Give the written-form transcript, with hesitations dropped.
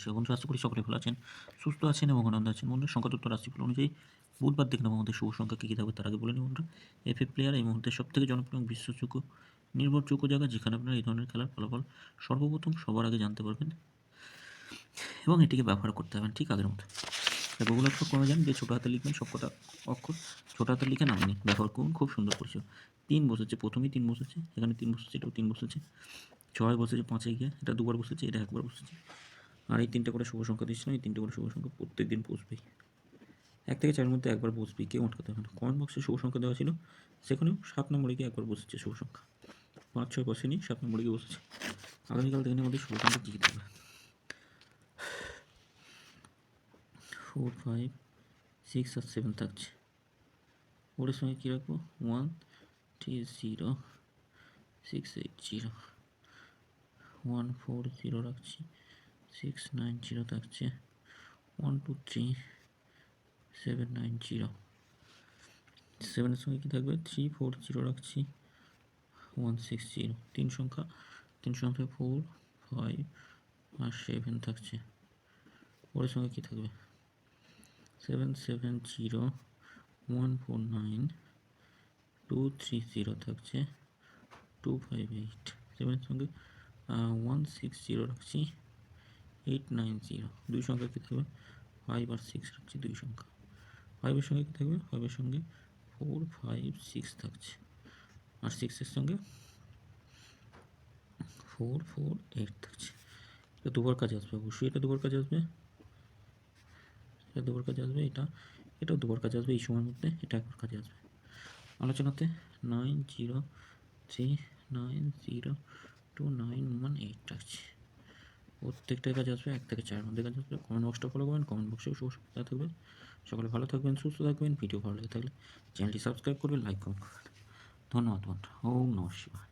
নমস্কার বন্ধুরা, আশা করি সকলে ভালো আছেন, সুস্থ আছেন এবং আনন্দ আছেন। বন্ধুরা, সংখ্যাতত্ত্ব রাশিফল অনুযায়ী বুধবার দেখলাম আমাদের শুভ সংখ্যা কী কী থাকবে তার আগে বলে নিই বন্ধুরা। এফএফ প্লেয়ার এই মুহূর্তে সবথেকে জনপ্রিয় এবং বিশ্বাসযোগ্য নির্ভরযোগ্য জায়গা, যেখানে আপনারা এই ধরনের খেলার ফলাফল সর্বপ্রথম সবার আগে জানতে পারবেন এবং এটিকে ব্যবহার করতে পারবেন ঠিক আগের মতো। গুগল অক্ষর কমে যান, যে ছোটো হাতে লিখবেন সব কটা অক্ষর ছোটো হাতে লিখে নামিয়ে নিন, ব্যবহার করুন, খুব সুন্দর পরিষেবা। 3 বসেছে, প্রথমেই 3 বসেছে, এখানে 3 বসেছে, এটাও 3 বসেছে, 6 বসেছে, 5-এ গিয়ে এটা দুবার বসেছে, এটা একবার বসেছে। আর এই 3টে করে শুভ সংখ্যা দিচ্ছিলাম, এই 3টে করে শুভ সংখ্যা প্রত্যেক দিন বসবেই। 1 থেকে 4-এর মধ্যে একবার বসবেই, কেউ আটকাতে হবে না। কমেন্ট বক্সে শুভ সংখ্যা দেওয়া ছিল, সেখানেও 7 নম্বরে গিয়ে একবার বসেছে শুভ সংখ্যা। 5-6 বসেনি, 7 নম্বরে গিয়ে বসেছে। আগামীকাল দেখে আমাদের শুভ সংখ্যা কী কী থাকবে। 4, 5, 6 আর 7 থাকছে। ওর সঙ্গে কী রাখবো? 1, 3, 0, 6, 8, 0, 1, 4, 0 রাখছি, 6, 9, 0 থাকছে, 1, 2, 3, 7, 9, 0। 7-এর সঙ্গে কী থাকবে? 3, 4, 0 রাখছি, 1, 6, 0। 3 সংখ্যা 4, 5 আর 7 থাকছে। ওর সঙ্গে কী থাকবে? 7, 7, 0, 1, 4, 9, 2, 3, 0 থাকছে, 2, 5, 8। 7-এর সঙ্গে 1, 6, 0 রাখছি, 8, 9, 0। 2 সংখ্যা কী থাকবে? 5 আর 6 রাখছি 2 সংখ্যা। 5-এর সঙ্গে কী থাকবে? 5-এর সঙ্গে 4, 5, 6 থাকছে। আর 6-এর সঙ্গে 4, 4, 8 থাকছে। এটা দুবার কাজে আসবে, অবশ্যই এটা দুবার কাজে আসবে, এটা দুবার কাজে আসবে, এটাও দুবার কাজে আসবে এই সময়ের মধ্যে, এটা একবার কাজে আসবে। আলোচনাতে 9, 0, 3, 9, 0, 2, 9, 1, 8 রাখছি। প্রত্যেকটাই কাজে আসবে, 1 থেকে 4-এর মধ্যে কাজে আসবে। কমেন্ট বক্সটা ফলো করবেন, কমেন্ট বক্সেও শুভ সংখ্যা থাকবে। সকলে ভালো থাকবেন, সুস্থ থাকবেন। ভিডিও ভালো লেগে থাকলে চ্যানেলটি সাবস্ক্রাইব করবেন, লাইক কমেন্ট করবেন। ধন্যবাদ বন্ধু। ওম নমঃ শিবায়।